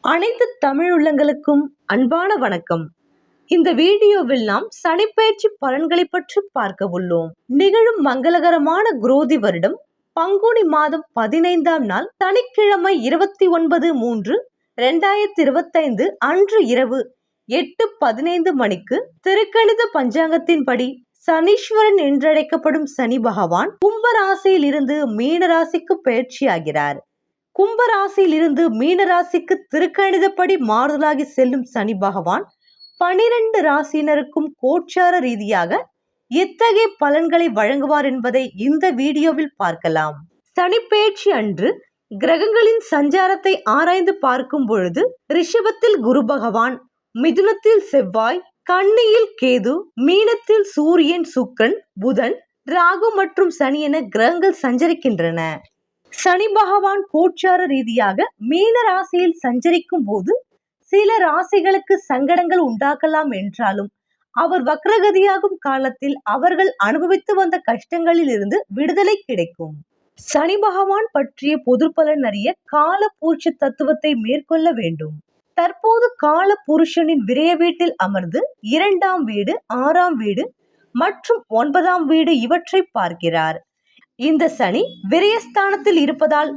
அனைத்து தமிழ் உள்ளங்களுக்கும் அன்பான வணக்கம். இந்த வீடியோவில் நாம் சனிப்பெயர்ச்சி பலன்களை பற்றி பார்க்க உள்ளோம். நிகழும் மங்களகரமான குரோதி வருடம் பங்குனி மாதம் 15ஆம் நாள் சனிக்கிழமை 29/3/2025 அன்று இரவு 8:15 மணிக்கு திருக்கணித பஞ்சாங்கத்தின்படி சனீஸ்வரன் என்றழைக்கப்படும் சனி பகவான் கும்பராசியில் இருந்து மீனராசிக்கு பயிற்சியாகிறார். கும்பராசியில் இருந்து மீனராசிக்கு திருக்கணிதப்படி மாறுதலாகி செல்லும் சனி பகவான் 12 ராசியினருக்கும் கோச்சார ரீதியாக எத்தகைய பலன்களை வழங்குவார் என்பதை இந்த வீடியோவில் பார்க்கலாம். சனிப்பெயர்ச்சி அன்று கிரகங்களின் சஞ்சாரத்தை ஆராய்ந்து பார்க்கும் பொழுது ரிஷபத்தில் குரு பகவான், மிதுனத்தில் செவ்வாய், கன்னியில் கேது, மீனத்தில் சூரியன், சுக்கிரன், புதன், ராகு மற்றும் சனி என கிரகங்கள் சஞ்சரிக்கின்றன. சனி பகவான் கோச்சார ரீதியாக மீன ராசியில் சஞ்சரிக்கும் போது சில ராசிகளுக்கு சங்கடங்கள் உண்டாக்கலாம் என்றாலும் அவர் வக்ரகதியாகும் காலத்தில் அவர்கள் அனுபவித்து வந்த கஷ்டங்களில் இருந்து விடுதலை கிடைக்கும். சனி பகவான் பற்றிய பொது பலன் அறிய கால புருஷ தத்துவத்தை மேற்கொள்ள வேண்டும். தற்போது கால புருஷனின் விரய வீட்டில் அமர்ந்து 2ஆம் வீடு, 6ஆம் வீடு மற்றும் 9ஆம் வீடு இவற்றை பார்க்கிறார். இந்த சனி விரயஸ்தானத்தில் இருப்பதால்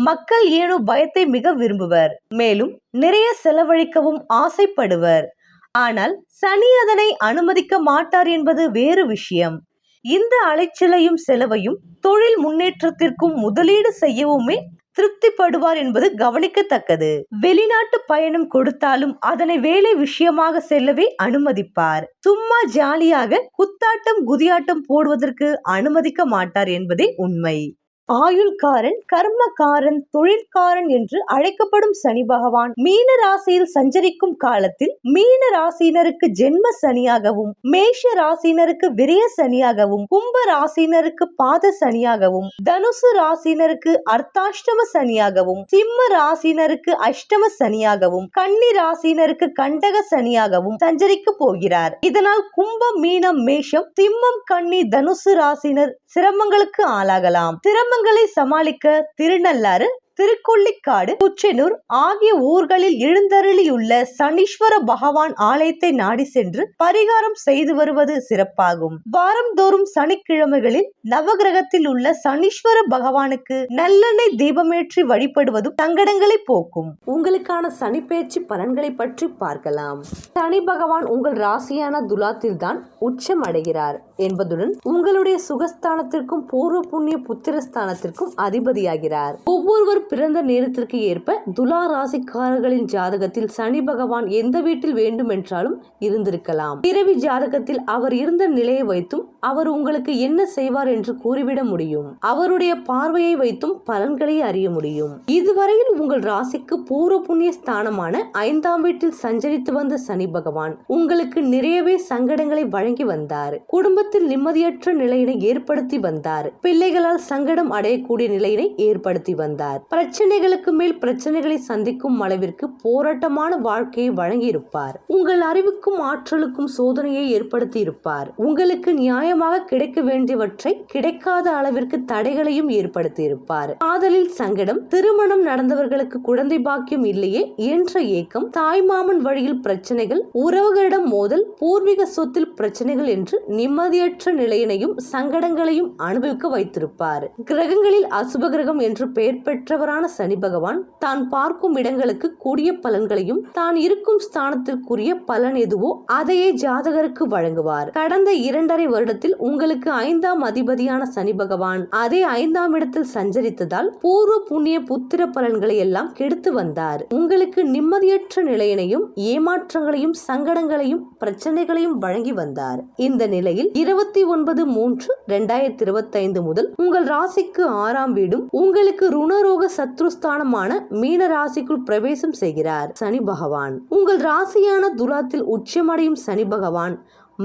மக்கள் ஏனோ பயத்தை மிக விரும்புவர், மேலும் நிறைய செலவழிக்கவும் ஆசைப்படுவர். ஆனால் சனி அதனை அனுமதிக்க மாட்டார் என்பது வேறு விஷயம். இந்த அலைச்சலையும் செலவையும் தொழில் முன்னேற்றத்திற்கும் முதலீடு செய்யவுமே திருப்திப்படுவார் என்பது கவனிக்கத்தக்கது. வெளிநாட்டு பயணம் கொடுத்தாலும் அதனை வேலை விஷயமாக செல்லவே அனுமதிப்பார். சும்மா ஜாலியாக குத்தாட்டம் குதியாட்டம் போடுவதற்கு அனுமதிக்க மாட்டார் என்பதே உண்மை. ஆயுள்காரன், கர்மகாரன், தொழிற்காரன் என்று அழைக்கப்படும் சனி பகவான் மீன ராசியில் சஞ்சரிக்கும் காலத்தில் மீன ராசியினருக்கு ஜென்ம சனியாகவும், மேஷ ராசியினருக்கு விரய சனியாகவும், கும்ப ராசியினருக்கு பாத சனியாகவும், தனுசு ராசியினருக்கு அர்த்தாஷ்டம சனியாகவும், சிம்ம ராசியினருக்கு அஷ்டம சனியாகவும், கன்னி ராசியினருக்கு கண்டக சனியாகவும் சஞ்சரிக்க போகிறார். இதனால் கும்பம், மீனம், மேஷம், சிம்மம், கன்னி, தனுசு ராசியினர் சிரமங்களுக்கு ஆளாகலாம். சிரமங்களை சமாளிக்க திருநள்ளாறு, திருக்கொள்ளிக்காடு, குச்சனூர் ஆகிய ஊர்களில் எழுந்தருளியுள்ள சனீஸ்வர பகவான் ஆலயத்தை நாடி சென்று பரிகாரம் செய்து வருவது சிறப்பாகும். வாரந்தோறும் சனிக்கிழமைகளில் நவகிரகத்தில் உள்ள சனீஸ்வர பகவானுக்கு நல்லெண்ணெய் தீபமேற்றி வழிபடுவதும் சங்கடங்களை போக்கும். உங்களுக்கான சனிப்பெயர்ச்சி பலன்களை பற்றி பார்க்கலாம். சனி பகவான் உங்கள் ராசியான துலாத்தில் தான் உச்சம் அடைகிறார் என்பதுடன் உங்களுடைய சுகஸ்தானத்திற்கும் பூர்வ புண்ணிய புத்திரஸ்தானத்திற்கும் அதிபதியாகிறார். ஒவ்வொருவர் பிறந்த நேரத்திற்கு ஏற்ப துலா ராசிக்காரர்களின் ஜாதகத்தில் சனி பகவான் எந்த வீட்டில் வேண்டுமென்றாலும் இருந்திருக்கலாம். பிறவி ஜாதகத்தில் அவர் இருந்த நிலையை வைத்தும் அவர் உங்களுக்கு என்ன செய்வார் என்று கூறிவிட முடியும். அவருடைய பார்வையை வைத்தும் பலன்களை அறிய முடியும். இதுவரையில் உங்கள் ராசிக்கு பூர்வ புண்ணிய ஸ்தானமான 5ஆம் வீட்டில் சஞ்சரித்து வந்த சனி பகவான் உங்களுக்கு நிறையவே சங்கடங்களை வழங்கி வந்தார். குடும்பத்தில் நிம்மதியற்ற நிலையினை ஏற்படுத்தி வந்தார். பிள்ளைகளால் சங்கடம் அடையக்கூடிய நிலையினை ஏற்படுத்தி வந்தார். பிரச்சனைகளுக்கு மேல் பிரச்சனைகளை சந்திக்கும் அளவிற்கு போராட்டமான வாழ்க்கையை வழங்கி இருப்பார். உங்கள் அறிவுக்கும் ஆற்றலுக்கும் சோதனையை ஏற்படுத்தி இருப்பார். உங்களுக்கு நியாயமாக கிடைக்க வேண்டியவற்றை கிடைக்காத அளவிற்கு தடைகளையும் ஏற்படுத்தி இருப்பார். காதலில் சங்கடம், திருமணம் நடந்தவர்களுக்கு குழந்தை பாக்கியம் இல்லையே என்ற ஏக்கம், தாய்மாமன் வழியில் பிரச்சனைகள், உறவுகளிடம் மோதல், பூர்வீக சொத்தில் பிரச்சனைகள் என்று நிம்மதியற்ற நிலையினையும் சங்கடங்களையும் அனுபவிக்க வைத்திருப்பார். கிரகங்களில் அசுப கிரகம் என்று பெயர் பெற்றவரான சனி பகவான் தான் பார்க்கும் இடங்களுக்கு கூடிய பலன்களையும் தான் இருக்கும் ஸ்தானத்திற்குரிய பலன் எதுவோ அதையே ஜாதகருக்கு வழங்குவார். கடந்த 2.5 வருடத்தில் உங்களுக்கு 5ஆம் அதிபதியான சனி பகவான் அதே 5ஆம் இடத்தில் சஞ்சரித்ததால் பூர்வ புண்ணிய புத்திர பலன்களை எல்லாம் கெடுத்து வந்தார். உங்களுக்கு நிம்மதியற்ற நிலையினையும் ஏமாற்றங்களையும் சங்கடங்களையும் பிரச்சனைகளையும் வழங்கி வந்தார். இந்த நிலையில் 29/3/2025 முதல் உங்கள் ராசிக்கு 6ஆம் வீடும் உங்களுக்கு ருணரோக சத்ருஸ்தானமான மீன ராசிக்குள் பிரவேசம் செய்கிறார் சனி பகவான். உங்கள் ராசியான துலாத்தில் உச்சமடையும் சனி பகவான்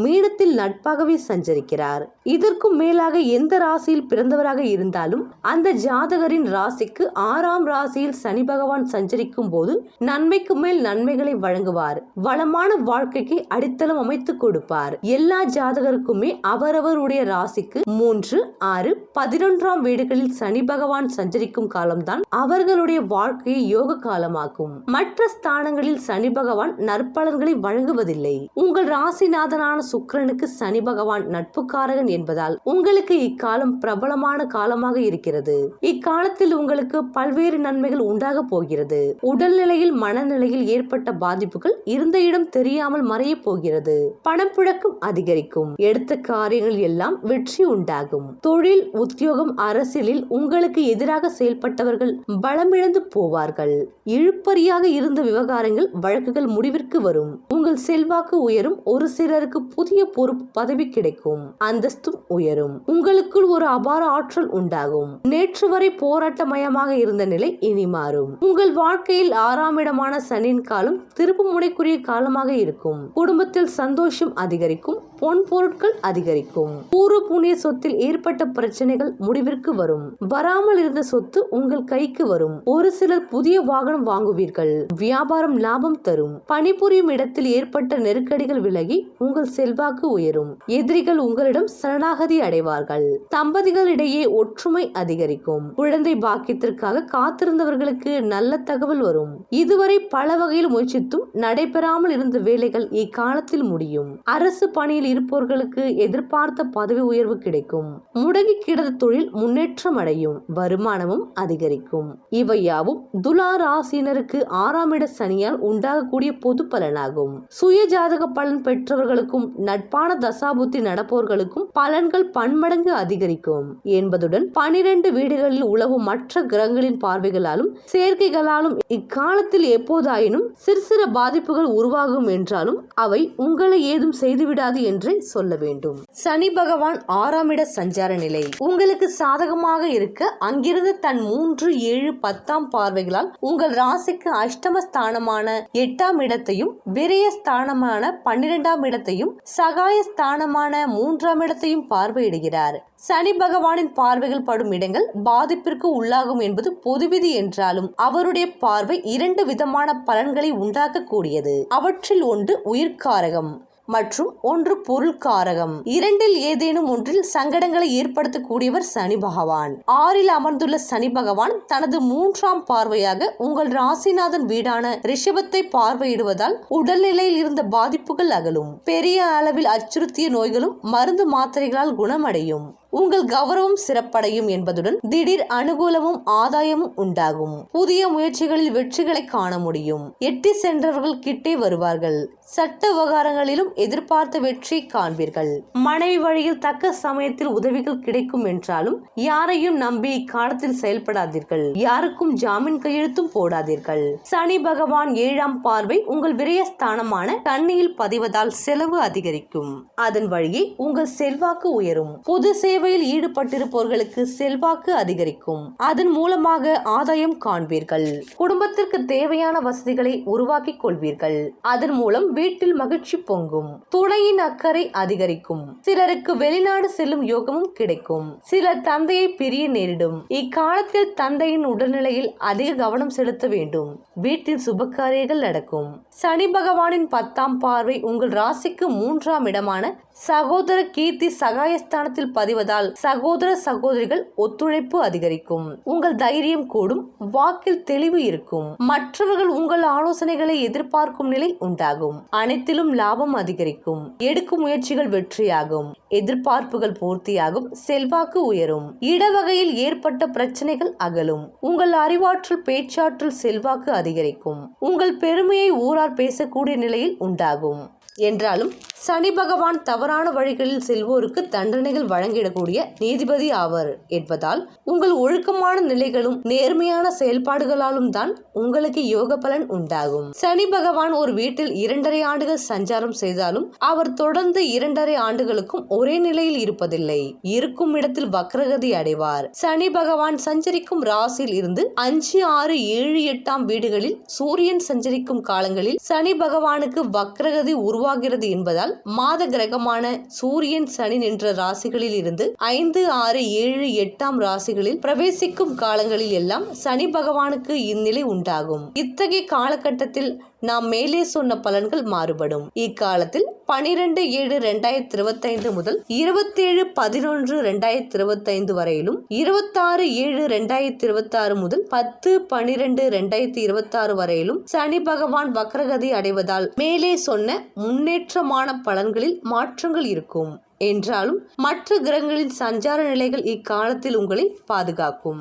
மீனத்தில் நட்பாகவே சஞ்சரிக்கிறார். இதற்கும் மேலாக எந்த ராசியில் பிறந்தவராக இருந்தாலும் அந்த ஜாதகரின் ராசிக்கு 6ஆம் ராசியில் சனி பகவான் சஞ்சரிக்கும் போது நன்மைக்கு மேல் நன்மைகளை வழங்குவார். வளமான வாழ்க்கைக்கு அடித்தளம் அமைத்து கொடுப்பார். எல்லா ஜாதகருக்குமே அவரவருடைய ராசிக்கு 3, 6, 11ஆம் வீடுகளில் சனி பகவான் சஞ்சரிக்கும் காலம்தான் அவர்களுடைய வாழ்க்கையை யோக காலமாக்கும். மற்ற ஸ்தானங்களில் சனி பகவான் நற்பலன்களை வழங்குவதில்லை. உங்கள் ராசிநாதனான சுக்கிரனுக்கு சனி பகவான் நட்புக்காரகன் என்பதால் உங்களுக்கு இக்காலம் பிரபலமான காலமாக இருக்கிறது. இக்காலத்தில் உங்களுக்கு பல்வேறு நன்மைகள் உண்டாக போகிறது. உடல்நிலையில் மனநிலையில் ஏற்பட்ட பாதிப்புகள் இருந்த இடம் தெரியாமல் மறைய போகிறது. பணப்புழக்கம் அதிகரிக்கும். எடுத்த காரியங்கள் எல்லாம் வெற்றி உண்டாகும். தொழில், உத்தியோகம், அரசியலில் உங்களுக்கு எதிராக செயல்பட்டவர்கள் பலமிழந்து போவார்கள். இழுப்பறியாக இருந்த விவகாரங்கள், வழக்குகள் முடிவிற்கு வரும். உங்கள் செல்வாக்கு உயரும். ஒரு சிலருக்கு புதிய பொறுப்பு பதவி கிடைக்கும். அந்தஸ்தும் உயரும். உங்களுக்குள் ஒரு அபார ஆற்றல் உண்டாகும். நேற்று வரை போராட்டமயமாக இருந்த நிலை இனி மாறும். உங்கள் வாழ்க்கையில் 6ஆம் இடமான சனியின் காலம் திருப்பு முனைக்குரிய காலமாக இருக்கும். குடும்பத்தில் சந்தோஷம் அதிகரிக்கும். பொன் பொருட்கள் அதிகரிக்கும். பூர்வ புண்ணிய சொத்தில் ஏற்பட்ட பிரச்சனைகள் முடிவிற்கு வரும். வராமல் இருந்த சொத்து உங்கள் கைக்கு வரும். ஒரு சிலர் புதிய வாகனம் வாங்குவீர்கள். வியாபாரம் லாபம் தரும். பணிபுரியும் இடத்தில் ஏற்பட்ட நெருக்கடிகள் விலகி உங்கள் செல்வாக்கு உயரும். எதிரிகள் உங்களிடம் சரணாகதி அடைவார்கள். தம்பதிகளிடையே ஒற்றுமை அதிகரிக்கும். குழந்தை பாக்கியத்திற்காக காத்திருந்தவர்களுக்கு நல்ல தகவல் வரும். இதுவரை பல வகையில் முயற்சித்தும் நடைபெறாமல் இருந்த வேலைகள் இக்காலத்தில் முடியும். அரசு பணியில் இருப்பவர்களுக்கு எதிர்பார்த்த பதவி உயர்வு கிடைக்கும். முடங்கி கிடந்த தொழில் முன்னேற்றம் அடையும். வருமானமும் அதிகரிக்கும். இவையாவும் துலா ராசியினருக்கு 6ஆம் இட சனியால் உண்டாகக்கூடிய பொது பலனாகும். சுய ஜாதக பலன் பெற்றவர்களுக்கும் நட்பான தசாபுத்தி நடப்பவர்களுக்கும் பலன்கள் பன்மடங்கு அதிகரிக்கும் என்பதுடன் 12 வீடுகளில் உலவும் மற்ற கிரகங்களின் பார்வைகளாலும் சேர்க்கைகளாலும் இக்காலத்தில் எப்போதாயினும் சிறு பாதிப்புகள் உருவாகும் என்றாலும் அவை உங்களை ஏதும் செய்துவிடாது என்றே சொல்ல வேண்டும். சனி பகவான் 6ஆம் இட சஞ்சார நிலை உங்களுக்கு சாதகமாக இருக்க அங்கிருந்து தன் 3, 7, 10ஆம் பார்வைகளால் உங்கள் ராசிக்கு அஷ்டம ஸ்தானமான 8ஆம் இடத்தையும், விரய ஸ்தானமான 12ஆம் இடத்தையும், சகாய ஸ்தானமான 3ஆம் இடத்தையும் பார்வையிடுகிறார். சனி பகவானின் பார்வைகள் படும் இடங்கள் பாதிப்பிற்கு உள்ளாகும் என்பது பொதுவிதி என்றாலும் அவருடைய பார்வை 2 விதமான பலன்களை உண்டாக்கக்கூடியது. அவற்றில் ஒன்று உயிர்காரகம் மற்றும் ஒன்று பொருள்காரகம். இரண்டில் ஏதேனும் ஒன்றில் சங்கடங்களை ஏற்படுத்தக்கூடியவர் சனி பகவான். 6இல் அமர்ந்துள்ள சனி பகவான் தனது 3ஆம் பார்வையாக உங்கள் ராசிநாதன் வீடான ரிஷபத்தை பார்வையிடுவதால் உடல்நிலையில் இருந்த பாதிப்புகள் அகலும். பெரிய அளவில் அச்சுறுத்திய நோய்களும் மருந்து மாத்திரைகளால் குணமடையும். உங்கள் கௌரவம் சிறப்படையும் என்பதுடன் திடீர் அனுகூலமும் ஆதாயமும் உண்டாகும். புதிய முயற்சிகளில் வெற்றிகளை காண முடியும். எட்டி சென்றவர்கள் கிட்டே வருவார்கள். சட்ட விவகாரங்களிலும் எதிர்பார்த்த வெற்றி காண்பீர்கள். மனைவி வழியில் தக்க சமயத்தில் உதவிகள் கிடைக்கும் என்றாலும் யாரையும் நம்பி இக்காலத்தில் செயல்படாதீர்கள். யாருக்கும் ஜாமீன் கையெழுத்தும் போடாதீர்கள். சனி பகவான் 7ஆம் பார்வை உங்கள் விரயஸ்தானமான கன்னியில் பதிவதால் செலவு அதிகரிக்கும். அதன் வழியே உங்கள் செல்வாக்கு உயரும். பொது சேவையில் ஈடுபட்டிருப்பவர்களுக்கு செல்வாக்கு அதிகரிக்கும். அதன் மூலமாக ஆதாயம் காண்பீர்கள். குடும்பத்திற்கு தேவையான வசதிகளை உருவாக்கிக் கொள்வீர்கள். அதன் மூலம் வீட்டில் மகிழ்ச்சி பொங்கும். துணையின் அக்கறை அதிகரிக்கும். சிலருக்கு வெளிநாடு செல்லும் யோகமும் கிடைக்கும். சிலர் தந்தையை பிரிய நேரிடும். இக்காலத்தில் தந்தையின் உடல்நிலையில் அதிக கவனம் செலுத்த வேண்டும். வீட்டில் சுபகாரியங்கள் நடக்கும். சனி பகவானின் 10ஆம் பார்வை உங்கள் ராசிக்கு 3ஆம் இடமான சகோதர கீர்த்தி சகாயஸ்தானத்தில் பதிவதால் சகோதர சகோதரிகள் ஒத்துழைப்பு அதிகரிக்கும். உங்கள் தைரியம் கூடும். வாக்கில் தெளிவு இருக்கும். மற்றவர்கள் உங்கள் ஆலோசனைகளை எதிர்பார்க்கும் நிலை உண்டாகும். அனைத்திலும் லாபம் அதிகரிக்கும். எடுக்கும் முயற்சிகள் வெற்றியாகும். எதிர்பார்ப்புகள் பூர்த்தியாகும். செல்வாக்கு உயரும். இடவகையில் ஏற்பட்ட பிரச்சனைகள் அகலும். உங்கள் அறிவாற்றல், பேச்சாற்றல், செல்வாக்கு அதிகரிக்கும். உங்கள் பெருமையை ஊரார் பேசக்கூடிய நிலையில் உண்டாகும். என்றாலும் சனி பகவான் தவறான வழிகளில் செல்வோருக்கு தண்டனைகள் வழங்கிடக்கூடிய நீதிபதி ஆவர் என்பதால் உங்கள் ஒழுக்கமான நிலைகளும் நேர்மையான செயல்பாடுகளாலும் தான் உங்களுக்கு யோக பலன் உண்டாகும். சனி பகவான் ஒரு வீட்டில் 2.5 ஆண்டுகள் சஞ்சாரம் செய்தாலும் அவர் தொடர்ந்து 2.5 ஆண்டுகளுக்கும் ஒரே நிலையில் இருப்பதில்லை. இருக்கும் இடத்தில் வக்ரகதி அடைவார். சனி பகவான் சஞ்சரிக்கும் ராசியில் இருந்து 5, 6, 7, 8ஆம் வீடுகளில் சூரியன் சஞ்சரிக்கும் காலங்களில் சனி பகவானுக்கு வக்ரகதி உருவா உருவாகிறது என்பதால் மாத கிரகமான சூரியன் சனி நின்ற ராசிகளில் இருந்து 5, 6, 7, 8ஆம் ராசிகளில் பிரவேசிக்கும் காலங்களில் எல்லாம் சனி பகவானுக்கு இந்நிலை உண்டாகும். இத்தகைய காலகட்டத்தில் நாம் மேலே சொன்ன பலன்கள் மாறுபடும். இக்காலத்தில் 12/7/2025 முதல் 27/11/2025 வரையிலும், 26/7/2026 முதல் 10/12/2026 வரையிலும் சனி பகவான் வக்ரகதி அடைவதால் மேலே சொன்ன முன்னேற்றமான பலன்களில் மாற்றங்கள் இருக்கும். என்றாலும் மற்ற கிரகங்களின் சஞ்சார நிலைகள் இக்காலத்தில் உங்களை பாதுகாக்கும்.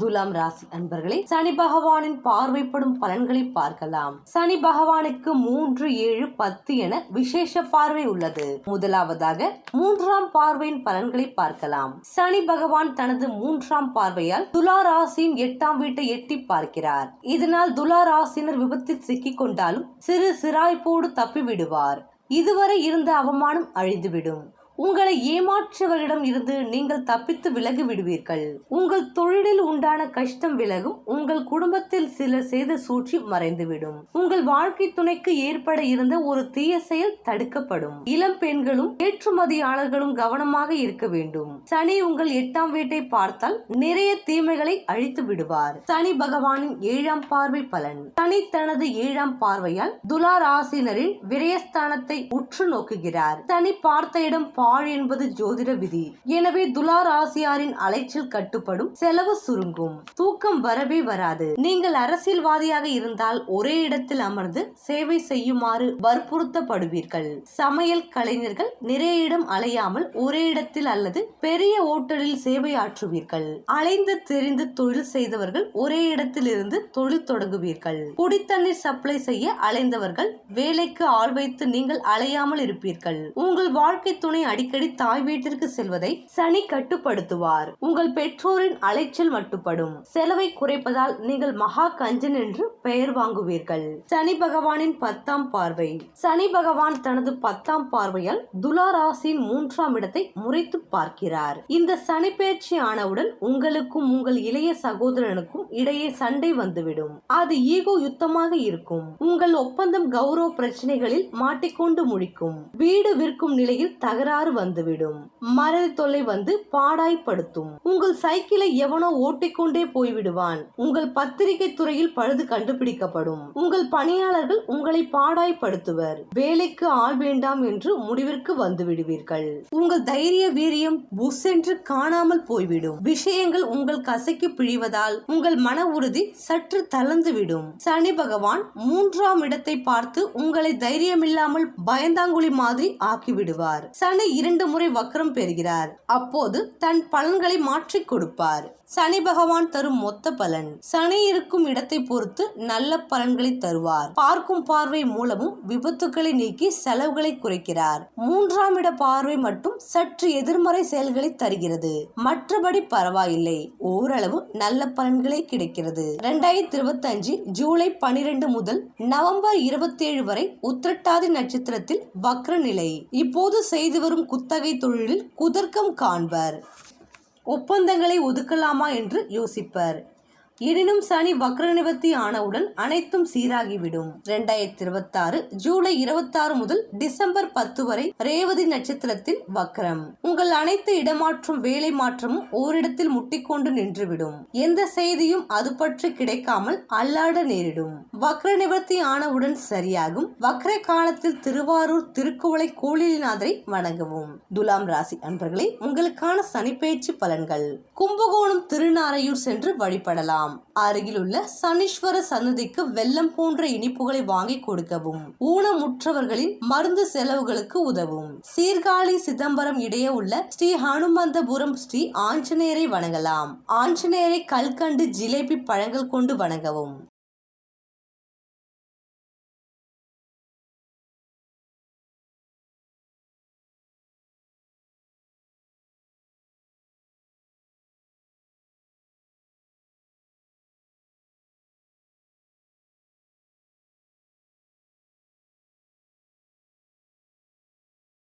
துலாம் ராசி அன்பர்களே, சனி பகவானின் பார்வைப்படும் பலன்களை பார்க்கலாம். சனி பகவானுக்கு 3, 7, 10 என விசேஷ பார்வை உள்ளது. முதலாவதாக 3ஆம் பார்வையின் பலன்களை பார்க்கலாம். சனி பகவான் தனது 3ஆம் பார்வையால் துலா ராசியின் 8ஆம் வீட்டை எட்டி பார்க்கிறார். இதனால் துலா ராசியினர் விபத்தில் சிக்கிக் கொண்டாலும் சிறு சிராய்ப்போடு தப்பி விடுவார். இதுவரை இருந்த அவமானம் அழிந்துவிடும். உங்களை ஏமாற்றுவரிடம் இருந்து நீங்கள் தப்பித்து விலகி விடுவீர்கள். உங்கள் தொழிலில் உண்டான கஷ்டம் விலகும். உங்கள் குடும்பத்தில் சில செய்த சூழ்ச்சி மறைந்துவிடும். உங்கள் வாழ்க்கை துணைக்கு ஏற்பட இருந்த ஒரு தீய செயல் தடுக்கப்படும். இளம் பெண்களும் ஏற்றுமதியாளர்களும் கவனமாக இருக்க வேண்டும். சனி உங்கள் 8ஆம் வீட்டை பார்த்தால் நிறைய தீமைகளை அழித்து விடுவார். சனி பகவானின் 7ஆம் பார்வை பலன். சனி தனது 7ஆம் பார்வையால் துலா ராசினரின் விரயஸ்தானத்தை உற்று நோக்குகிறார். சனி பார்த்த இடம் பாழ் என்பது ஜோதிட விதி. எனவே துலா ராசியாரின் அலைச்சல் கட்டுப்படும், செலவு சுருங்கும், தூக்கம் வரவே வராது. நீங்கள் அரசியல்வாதியாக இருந்தால் ஒரே இடத்தில் அமர்ந்து சேவை செய்யுமாறு வற்புறுத்தப்படுவீர்கள். சமையல் கலைஞர்கள் நிறைய இடம் அலையாமல் ஒரே இடத்தில் அல்லது பெரிய ஓட்டலில் சேவை ஆற்றுவீர்கள். அலைந்து தெரிந்து தொழில் செய்தவர்கள் ஒரே இடத்தில் இருந்து தொழில் தொடங்குவீர்கள். குடித்தண்ணீர் சப்ளை செய்ய அலைந்தவர்கள் வேலைக்கு ஆள் வைத்து நீங்கள் அலையாமல் இருப்பீர்கள். உங்கள் வாழ்க்கை துணை அடிக்கடி தாய் வீட்டிற்கு செல்வதை சனி கட்டுப்படுத்துவார். உங்கள் பெற்றோரின் அலைச்சல் மட்டுப்படும். செலவை குறைப்பதால் நீங்கள் மகா கஞ்சன் என்று பெயர் வாங்குவீர்கள். சனி பகவானின் 10ஆம் பார்வை. சனி பகவான் தனது 10ஆம் பார்வையால் துலா ராசியின் 3ஆம் இடத்தை முறைத்து பார்க்கிறார். இந்த சனி பயிற்சி ஆனவுடன் உங்களுக்கும் உங்கள் இளைய சகோதரனுக்கும் இடையே சண்டை வந்துவிடும். அது ஈகோ யுத்தமாக இருக்கும். உங்கள் ஒப்பந்தம் கௌரவ பிரச்சனைகளில் மாட்டிக்கொண்டு முடிக்கும். வீடு விற்கும் நிலையில் தகராறு வந்துவிடும். மறதி தொல்லை வந்து பாடாய்படுத்தும். உங்கள் சைக்கிளை எவனோ ஓட்டிக்கொண்டே போய்விடுவான். உங்கள் பத்திரிகை துறையில் பழுது கண்டுபிடிக்கப்படும். உங்கள் பணியாளர்கள் உங்களை பாடாய்படுத்துவர். வேலைக்கு ஆள் வேண்டாம் என்று முடிவிற்கு வந்து விடுவீர்கள். உங்கள் தைரிய வீரியம் புஷ் என்று காணாமல் போய்விடும். விஷயங்கள் உங்கள் கசைக்கு பிழிவதால் உங்கள் மன உறுதி சற்று தளர்ந்துவிடும். சனி பகவான் 3ஆம் இடத்தை பார்த்து உங்களை தைரியமில்லாமல் பயந்தாங்குழி மாதிரி ஆக்கிவிடுவார். சனி 2 முறை வக்ரம் பெறுகிறார். அப்போது தன் பலன்களை மாற்றி கொடுப்பார். சனி பகவான் தரும் மொத்த பலன். சனி இருக்கும் இடத்தை பொறுத்து நல்ல பலன்களை தருவார். பார்க்கும் பார்வை மூலமும் விபத்துக்களை நீக்கி செலவுகளை குறைக்கிறார். 3ஆம் இட பார்வை மட்டும் சற்று எதிர்மறை செயல்களை தருகிறது. மற்றபடி பரவாயில்லை, ஓரளவு நல்ல பலன்களே கிடைக்கிறது. 2025 ஜூலை 12 முதல் நவம்பர் 27 வரை உத்திரட்டாதி நட்சத்திரத்தில் வக்ர நிலை. இப்போது செய்து வரும் குத்தகை தொழிலில் குதர்க்கம் காண்பர். ஒப்பந்தங்களை ஒதுக்கலாமா என்று யோசிப்பர். எனினும் சனி வக்ர நிவர்த்தி ஆனவுடன் அனைத்தும் சீராகிவிடும். 2026 ஜூலை 26 முதல் டிசம்பர் 10 வரை ரேவதி நட்சத்திரத்தில் வக்ரம். உங்கள் அனைத்து இடமாற்றும் வேலை மாற்றமும் ஓரிடத்தில் முட்டிக்கொண்டு நின்றுவிடும். எந்த செய்தியும் அது பற்றி கிடைக்காமல் அல்லாட நேரிடும். வக்ர நிவர்த்தி ஆனவுடன் சரியாகும். வக்ர காலத்தில் திருவாரூர் திருக்குவளை கோளிநாதரை வணங்கவும். துலாம் ராசி அன்பர்களே, உங்களுக்கான சனிப்பெயர்ச்சி பலன்கள். கும்பகோணம் திருநாரையூர் சென்று வழிபடலாம். அருகிலுள்ள சனீஸ்வர சன்னதிக்கு வெல்லம் போன்ற இனிப்புகளை வாங்கி கொடுக்கவும். ஊனமுற்றவர்களின் மருந்து செலவுகளுக்கு உதவும். சீர்காழி சிதம்பரம் இடையே உள்ள ஸ்ரீ ஹனுமந்தபுரம் ஸ்ரீ ஆஞ்சநேயரை வணங்கலாம். ஆஞ்சநேயரை கல்கண்டு ஜிலேபி பழங்கள் கொண்டு வணங்கவும்.